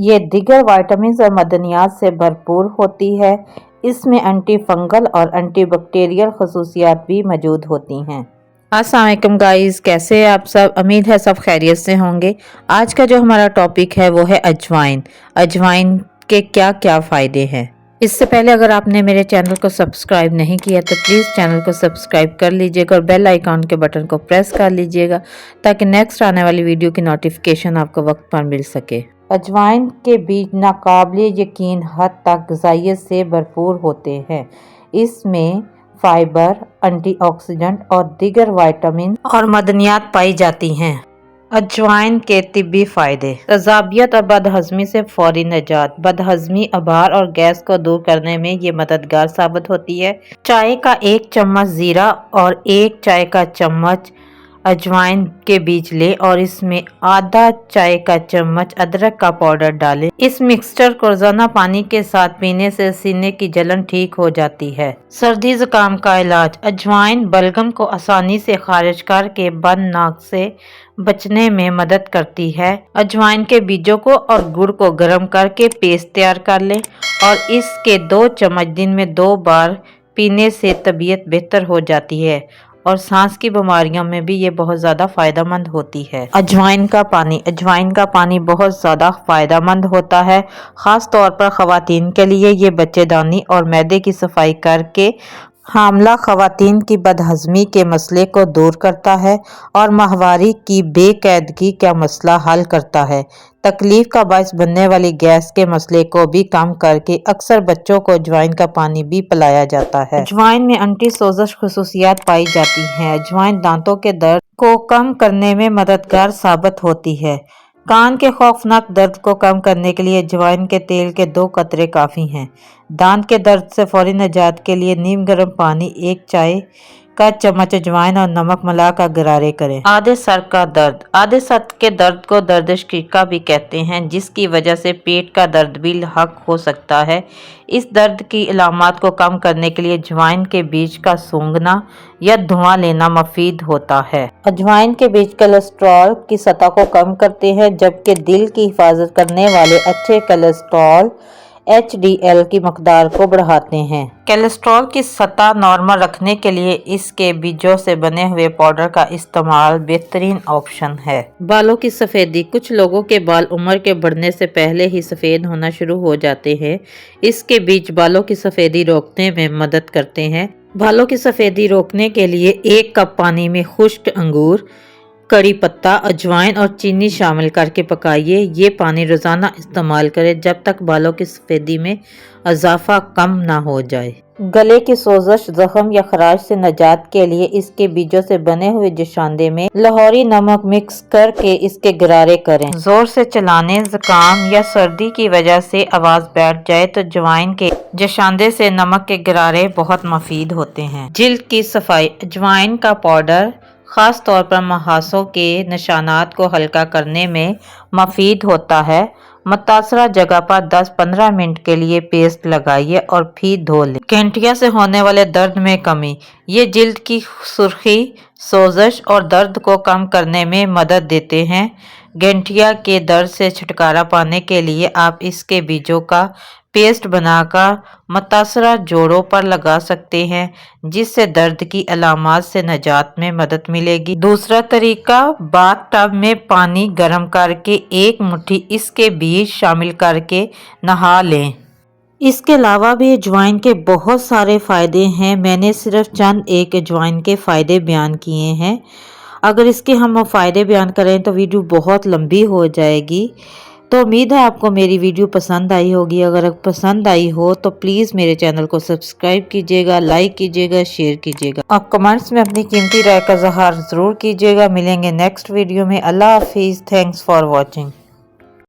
ये दिगर विटामिन और मदनियात से भरपूर होती है। इसमें एंटी फंगल और एंटी बैक्टीरियल खसूसियात भी मौजूद होती हैं। अस्सलाम वालेकुम गाइस, कैसे हैं आप सब? उम्मीद है सब खैरियत से होंगे। आज का जो हमारा टॉपिक है वो है अजवाइन। अजवाइन के क्या क्या फ़ायदे हैं। इससे पहले अगर आपने मेरे चैनल को सब्सक्राइब नहीं किया तो प्लीज़ चैनल को सब्सक्राइब कर लीजिएगा और बेल आइकॉन के बटन को प्रेस कर लीजिएगा ताकि नेक्स्ट आने वाली वीडियो की नोटिफिकेशन आपको वक्त पर मिल सके। अजवाइन के बीज नाकाबिले यकीन हद तक ग़िज़ाइयत से भरपूर होते हैं। इसमें फाइबर, एंटीऑक्सीडेंट और दीगर विटामिन और मदनियात पाई जाती हैं। अजवाइन के तिब्बी फ़ायदे। तज़ाबियत और बदहज़मी से फौरी निजात। बदहज़मी, अभार और गैस को दूर करने में ये मददगार साबित होती है। चाय का 1 चम्मच ज़ीरा और 1 चाय का चम्मच अजवाइन के बीज लें और इसमें आधा चाय का चम्मच अदरक का पाउडर डालें। इस मिक्सचर को रोजाना पानी के साथ पीने से सीने की जलन ठीक हो जाती है। सर्दी जुकाम का इलाज। अजवाइन बलगम को आसानी से खारिज करके बंद नाक से बचने में मदद करती है। अजवाइन के बीजों को और गुड़ को गर्म करके पेस्ट तैयार कर लें और इसके 2 चम्मच दिन में 2 बार पीने से तबीयत बेहतर हो जाती है और सांस की बीमारियों में भी ये बहुत ज़्यादा फ़ायदेमंद होती है। अजवाइन का पानी। अजवाइन का पानी बहुत ज़्यादा फ़ायदेमंद होता है, ख़ास तौर पर ख़वातीन के लिए। ये बच्चेदानी और मैदे की सफाई करके हामला ख़वातीन की बदहज़मी के मसले को दूर करता है और माहवारी की बेक़ैदगी का मसला हल करता है। तकलीफ का बायस बनने वाली गैस के मसले को भी कम करके अक्सर बच्चों को अजवाइन का पानी भी पिलाया जाता है। अजवाइन में एंटी सोज़श खसूसियात पाई जाती हैं। अजवाइन दांतों के दर्द को कम करने में मददगार साबित होती है। कान के खौफनाक दर्द को कम करने के लिए अजवाइन के तेल के 2 कतरे काफ़ी हैं। दांत के दर्द से फौरी निजात के लिए नीम गर्म पानी 1 चाय का चम्मच अजवाइन और नमक मिलाकर गरारे करें। आधे सर का दर्द। आधे सर के दर्द को दर्द शकीका भी कहते हैं, जिसकी वजह से पेट का दर्द भी लाहक हो सकता है। इस दर्द की अलामत को कम करने के लिए अजवाइन के बीज का सूंघना या धुआं लेना मुफीद होता है। अजवाइन के बीज कोलेस्ट्रॉल की सतह को कम करते हैं, जबकि दिल की हिफाजत करने वाले अच्छे कोलेस्ट्रॉल HDL की मकदार को बढ़ाते हैं। कोलेस्ट्रॉल की सतह नॉर्मल रखने के लिए इसके बीजों से बने हुए पाउडर का इस्तेमाल बेहतरीन ऑप्शन है। बालों की सफ़ेदी। कुछ लोगों के बाल उम्र के बढ़ने से पहले ही सफ़ेद होना शुरू हो जाते हैं। इसके बीज बालों की सफ़ेदी रोकने में मदद करते हैं। बालों की सफ़ेदी रोकने के लिए 1 कप पानी में खुश्क अंगूर, कड़ी पत्ता, अजवाइन और चीनी शामिल करके पकाइए। ये पानी रोज़ाना इस्तेमाल करें जब तक बालों की सफ़ेदी में इजाफा कम ना हो जाए। गले की सोजश, जख्म या खराश से निजात के लिए इसके बीजों से बने हुए जशांदे में लाहौरी नमक मिक्स करके इसके गरारे करें। जोर से चलाने, जुकाम या सर्दी की वजह से आवाज़ बैठ जाए तो अजवाइन के जशांदे से नमक के गरारे बहुत मुफीद होते हैं। जिल्द की सफाई। अजवाइन का पाउडर ख़ास तौर पर मुहासों के निशानात को हल्का करने में मुफीद होता है। मुतासरा जगह पर 10-15 मिनट के लिए पेस्ट लगाइए और फिर धो लें। गठिया से होने वाले दर्द में कमी। ये जिल्द की सुर्खी, सोजश और दर्द को कम करने में मदद देते हैं। गठिया के दर्द से छुटकारा पाने के लिए आप इसके बीजों का पेस्ट बनाकर मुतासरा जोड़ों पर लगा सकते हैं, जिससे दर्द की अलामत से निजात में मदद मिलेगी। दूसरा तरीका, बाथ टब में पानी गर्म करके 1 मुट्ठी इसके बीज शामिल करके नहा लें। इसके अलावा भी अजवाइन के बहुत सारे फ़ायदे हैं। मैंने सिर्फ चंद एक अजवाइन के फ़ायदे बयान किए हैं। अगर इसके हम फ़ायदे बयान करें तो वीडियो बहुत लंबी हो जाएगी। तो उम्मीद है आपको मेरी वीडियो पसंद आई होगी। अगर पसंद आई हो तो प्लीज़ मेरे चैनल को सब्सक्राइब कीजिएगा, लाइक कीजिएगा, शेयर कीजिएगा और कमेंट्स में अपनी कीमती राय का इज़हार ज़रूर कीजिएगा। मिलेंगे नेक्स्ट वीडियो में। अल्लाह हाफिज़। Thanks for watching.